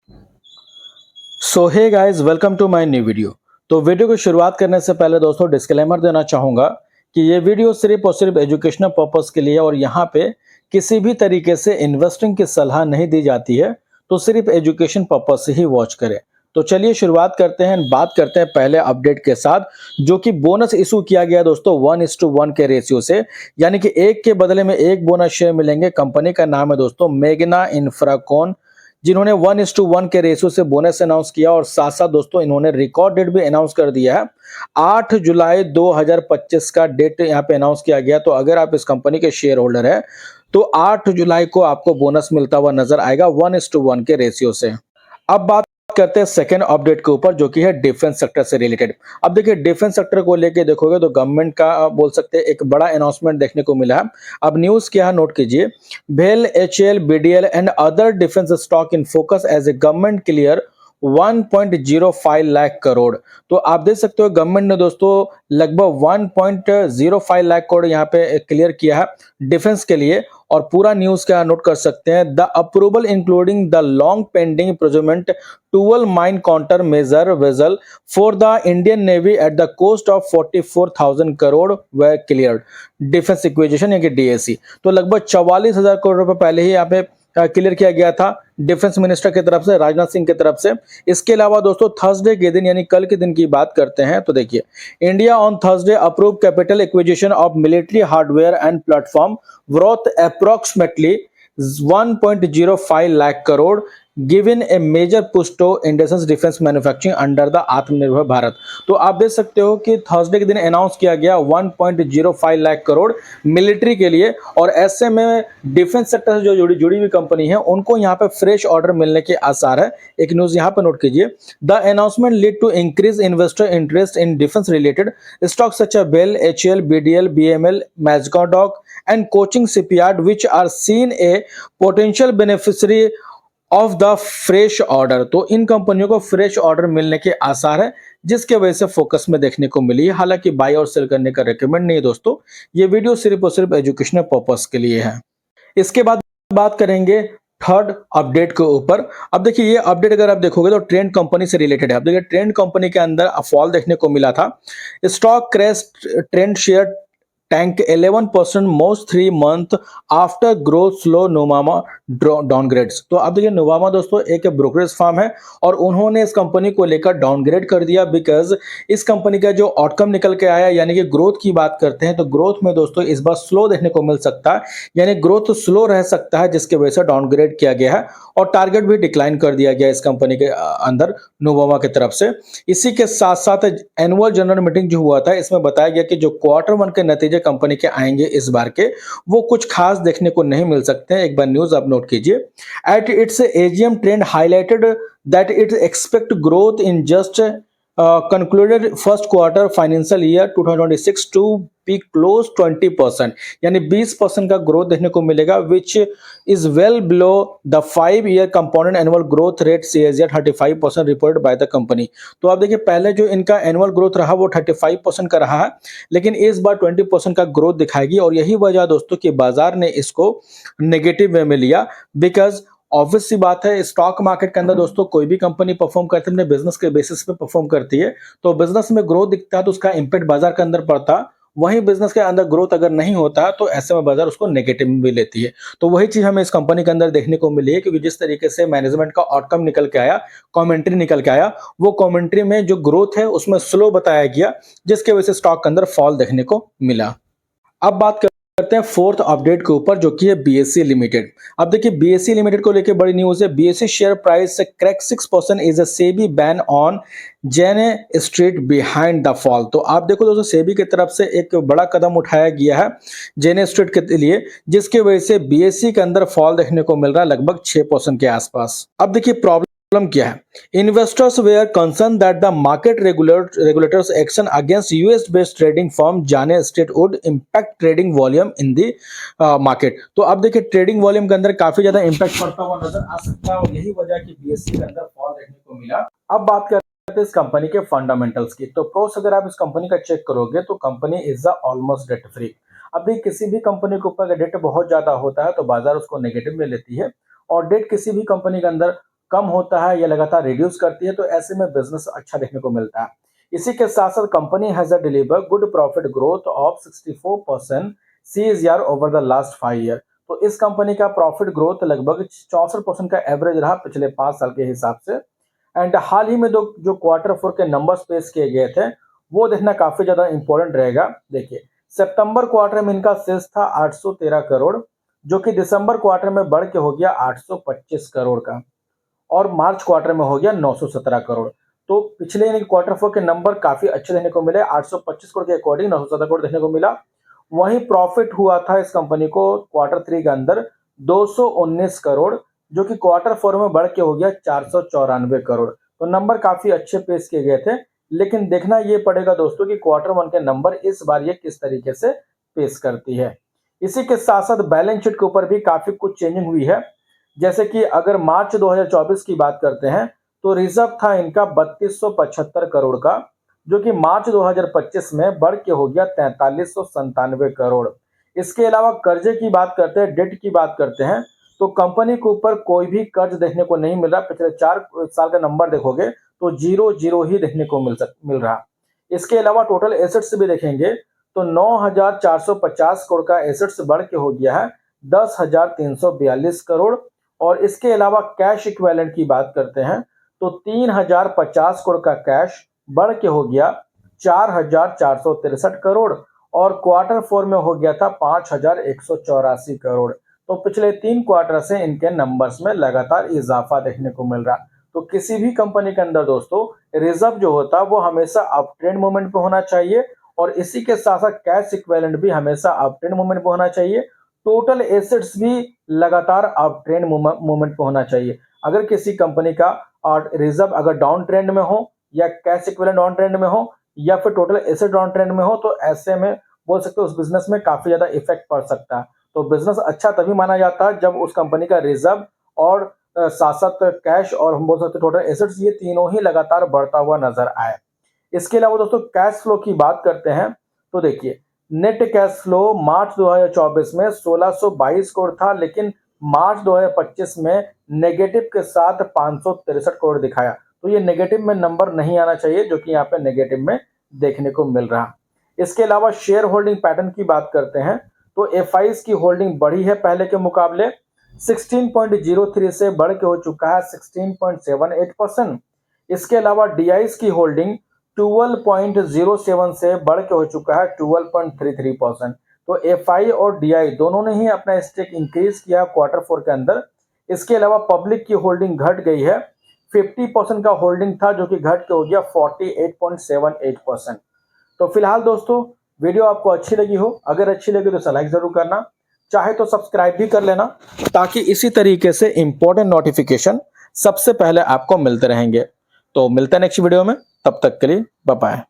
So hey guys, welcome to my new video. तो video की शुरुआत करने से पहले दोस्तों डिस्क्लेमर देना चाहूँगा कि ये वीडियो सिर्फ और सिर्फ एजुकेशनल पर्पस के लिए और यहाँ पे किसी भी तरीके से इन्वेस्टिंग की सलाह नहीं दी जाती है। तो सिर्फ एजुकेशन पर्पस से ही वॉच करें। तो चलिए शुरुआत करते हैं, बात करते हैं पहले अपडेट के साथ, जो कि बोनस इशू किया गया दोस्तों 1:1 के रेशियो से, यानी कि एक के बदले में एक बोनस शेयर मिलेंगे। कंपनी का नाम है दोस्तों मैग्ना इंफ्राकॉन, जिन्होंने 1:1 के रेशियो से बोनस अनाउंस किया और साथ साथ दोस्तों इन्होंने रिकॉर्ड डेट भी अनाउंस कर दिया है। 8 जुलाई 2025 का डेट यहाँ पे अनाउंस किया गया। तो अगर आप इस कंपनी के शेयर होल्डर है तो 8 जुलाई को आपको बोनस मिलता हुआ नजर आएगा 1:1 के रेशियो से। अब बात करते हैं सेकेंड अपडेट के ऊपर, जो कि है डिफेंस सेक्टर से रिलेटेड। अब देखिए डिफेंस सेक्टर को लेके देखोगे तो गवर्नमेंट का बोल सकते हैं एक बड़ा अनाउंसमेंट देखने को मिला है। अब न्यूज क्या है नोट कीजिए। भेल, HAL, BDL and other defence stock in focus as a government clear 1.05 lakh crore. तो आप देख सकते हो गवर्नमेंट ने दोस्तों लगभग 1.05 लाख करोड़ यहाँ पे क्लियर किया है डिफेंस के लिए। और पूरा न्यूज क्या नोट कर सकते हैं। The approval including the long pending procurement twelve mine counter measure vessel for the Indian navy at the cost of 44,000 crore were clear defence acquisition यानी डीएसी। तो लगभग 44,000 करोड़ रुपए पहले ही यहाँ पे क्लियर किया गया था डिफेंस मिनिस्टर की तरफ से, राजनाथ सिंह की तरफ से। इसके अलावा दोस्तों थर्सडे के दिन यानी कल के दिन की बात करते हैं तो देखिए, India on Thursday approve capital acquisition of military hardware and platform worth approximately 1.05 lakh crore given a major push to Indian defence manufacturing under the Atmanirbhar Bharat. तो आप देख सकते हो कि थर्सडे के दिन अनाउंस किया गया 1.05 लाख करोड़ मिलिट्री के लिए। और ऐसे में डिफेंस सेक्टर से जो जुड़ी हुई कंपनी है उनको यहाँ पे फ्रेश ऑर्डर मिलने के आसार है। एक न्यूज यहाँ पे नोट कीजिए। The announcement lead to increase investor interest in defence related stocks such as BEL, HAL, BDL, BML, Mazagon Dock and coaching shipyard which are seen a potential beneficiary of the fresh order. तो इन कंपनियों को fresh order मिलने के आसार है, जिसके वजह से फोकस में देखने को मिली है। हालांकि बाय और सेल करने का रेकमेंड नहीं है दोस्तों, ये वीडियो सिर्फ और सिर्फ एजुकेशनल पर्पस के लिए है। इसके बाद बात करेंगे थर्ड अपडेट के ऊपर। अब देखिए ये अपडेट अगर आप देखोगे तो ट्रेंड कंपनी से रिलेटेड है। अब देखिए ट्रेंड कंपनी के अंदर फॉल देखने को मिला था। Stock crash, trend share tank 11% most 3 month after growth slow, Nuvama downgrades. तो अब देखिए नोवामा दोस्तों एक ब्रोकरेज फर्म है और उन्होंने इस कंपनी को लेकर डाउनग्रेड कर दिया बिकॉज इस कंपनी का जो आउटकम निकल के आया, यानी कि ग्रोथ की बात करते हैं तो ग्रोथ में दोस्तों इस बार स्लो देखने को मिल सकता है, यानी ग्रोथ स्लो रह सकता है, जिसके वजह से डाउनग्रेड किया गया है और टारगेट भी डिक्लाइन कर दिया गया इस कंपनी के अंदर नोवामा की तरफ से। इसी के साथ साथ एनुअल जनरल मीटिंग जो हुआ था इसमें बताया गया कि जो Q1 के नतीजे कंपनी के आएंगे इस बार के, वो कुछ खास देखने को नहीं मिल सकते हैं। एक बार न्यूज आप नोट कीजिए। At its AGM trend highlighted that it expect growth in just concluded first quarter financial year 2026 to be close 20%, यानी 20% का ग्रोथ देखने को मिलेगा, which is well below the 5-year compounded annual growth rate CAGR 35% reported by the company। तो आप देखिए पहले जो इनका एनुअल ग्रोथ रहा वो 35% का रहा है, लेकिन इस बार 20% का ग्रोथ दिखाएगी। और यही वजह दोस्तों कि बाजार ने इसको नेगेटिव वे में लिया बिकॉज ऑब्वियस सी बात है स्टॉक मार्केट के अंदर दोस्तों कोई भी कंपनी परफॉर्म करती है अपने बिजनेस के बेसिस पे परफॉर्म करती है। तो बिजनेस में ग्रोथ दिखता है तो उसका इंपैक्ट बाजार के अंदर पड़ता है। वहीं बिजनेस के अंदर ग्रोथ अगर नहीं होता तो ऐसे में बाजार उसको नेगेटिव में भी लेती है। तो वही चीज हमें इस कंपनी के अंदर देखने को मिली है, क्योंकि जिस तरीके से मैनेजमेंट का आउटकम निकल के आया, कमेंट्री निकल के आया, वो कमेंट्री में जो ग्रोथ है उसमें स्लो बताया गया, जिसके वजह से स्टॉक के अंदर फॉल देखने को मिला। अब बात करते हैं फोर्थ अपडेट के ऊपर, जो कि है बीएसई लिमिटेड। अब देखिए बीएसई लिमिटेड को लेकर बड़ी न्यूज है। बीएसई शेयर प्राइस से crack 6% is a SEBI ban on जेने स्ट्रीट बिहाइंड द फॉल। तो आप देखो दोस्तों सेबी की तरफ से एक बड़ा कदम उठाया गया है जेने स्ट्रीट के लिए, जिसकी वजह से बीएसई के अंदर फॉल देखने को मिल रहा है लगभग 6% के आसपास। अब देखिए प्रॉब्लम क्या है। Investors were concern that the market regulators action against US based trading firm Jane Street would impact trading volume in the market. तो अब देखिए ट्रेडिंग वॉल्यूम के अंदर काफी ज्यादा इंपैक्ट पड़ता हुआ नजर आ सकता है और यही वजह की बीएसई के अंदर फॉल देखने को मिला। अब बात करते हैं इस कंपनी के फंडामेंटल्स की। तो प्रोस अगर आप इस कंपनी का चेक करोगे तो company is almost debt free. अभी किसी भी कंपनी के ऊपर डेट बहुत ज्यादा होता है तो बाजार उसको नेगेटिव में लेती है, और डेट किसी भी कंपनी के अंदर कम होता है या लगातार रिड्यूस करती है, तो ऐसे में बिजनेस अच्छा देखने को मिलता है। इसी के साथ साथ company has deliver good profit growth of 64% CAGR over the last 5 year. तो इस कंपनी का प्रॉफिट ग्रोथ लगभग 64% का एवरेज रहा पिछले 5 साल के हिसाब से। एंड हाल ही में जो Q4 के नंबर्स पेश किए गए थे वो देखना काफी ज्यादा इंपॉर्टेंट रहेगा। देखिए, सितंबर क्वार्टर में इनका सेल्स था 813 करोड़, जो कि दिसंबर क्वार्टर में बढ़ के हो गया 825 करोड़ का, और मार्च क्वार्टर में हो गया 917 करोड़। तो पिछले यानी Q4 के नंबर काफी अच्छे देखने को मिले। 825 करोड़ के अकॉर्डिंग 917 करोड़ देखने को मिला। वहीं प्रॉफिट हुआ था इस कंपनी को Q3 के अंदर 219 करोड़, जो कि Q4 में बढ़ के हो गया 494 करोड़। तो नंबर काफी अच्छे पेश किए गए थे, लेकिन देखना ये पड़ेगा दोस्तों कि Q1 के नंबर इस बार ये किस तरीके से पेश करती है। इसी के साथ साथ बैलेंस शीट के ऊपर भी काफी कुछ चेंजिंग हुई है। जैसे कि अगर मार्च 2024 की बात करते हैं तो रिजर्व था इनका 3275 करोड़ का, जो कि मार्च 2025 में बढ़ के हो गया 4397 करोड़। इसके अलावा कर्जे की बात करते हैं, डेट की बात करते हैं, तो कंपनी के ऊपर कोई भी कर्ज देखने को नहीं मिल रहा। पिछले 4 साल का नंबर देखोगे तो 0 ही देखने को मिल रहा। इसके अलावा टोटल एसेट्स भी देखेंगे तो 9450 करोड़ का एसेट्स बढ़ के हो गया है 10,342 करोड़। और इसके अलावा कैश इक्विवेलेंट की बात करते हैं तो 3050 करोड़ का कैश बढ़ के हो गया 4463 करोड़, और Q4 में हो गया था 5184 करोड़। तो पिछले 3 क्वार्टर से इनके नंबर्स में लगातार इजाफा देखने को मिल रहा। तो किसी भी कंपनी के अंदर दोस्तों रिजर्व जो होता है वो हमेशा अप ट्रेंड मूवमेंट पे होना चाहिए, और इसी के साथ साथ कैश इक्विवेलेंट भी हमेशा अप ट्रेंड मूवमेंट पे होना चाहिए। टोटल एसेट्स भी लगातार अप ट्रेंड मूवमेंट पे होना चाहिए। अगर किसी कंपनी का रिजर्व अगर डाउन ट्रेंड में हो, या कैश इक्विवेलेंट डाउन ट्रेंड में हो, या फिर टोटल एसेट डाउन ट्रेंड में हो, तो ऐसे में बोल सकते हो उस बिजनेस में काफी ज्यादा इफेक्ट पड़ सकता है। तो बिजनेस अच्छा तभी माना जाता है जब उस कंपनी का रिजर्व और साथ साथ कैश और हम बोल सकते टोटल एसेट्स, ये तीनों ही लगातार बढ़ता हुआ नजर आए। इसके अलावा दोस्तों कैश फ्लो की बात करते हैं तो देखिए, नेट कैश फ्लो मार्च 2024 में 1622 करोड़ था, लेकिन मार्च 2025 में नेगेटिव के साथ 563 करोड़ दिखाया। तो ये नेगेटिव में नंबर नहीं आना चाहिए, जो कि यहाँ पे नेगेटिव में देखने को मिल रहा। इसके अलावा शेयर होल्डिंग पैटर्न की बात करते हैं तो FIs की होल्डिंग बढ़ी है पहले के मुकाबले, 16.03 से बढ़ के हो चुका है 16.78%। इसके अलावा DIs की होल्डिंग 12.07 से बढ़ के हो चुका है 12.33%। तो FI और DI दोनों ने ही अपना स्टेक इंक्रीज किया Q4 के अंदर। इसके अलावा पब्लिक की होल्डिंग घट गई है, 50% का होल्डिंग था जो कि घट के हो गया 48.78%। तो फिलहाल दोस्तों वीडियो आपको अच्छी लगी हो, अगर अच्छी लगी तो लाइक जरूर करना, चाहे तो सब्सक्राइब भी कर लेना, ताकि इसी तरीके से इंपॉर्टेंट नोटिफिकेशन सबसे पहले आपको मिलते रहेंगे। तो मिलते हैं नेक्स्ट वीडियो में, तब तक के लिए बाय बाय।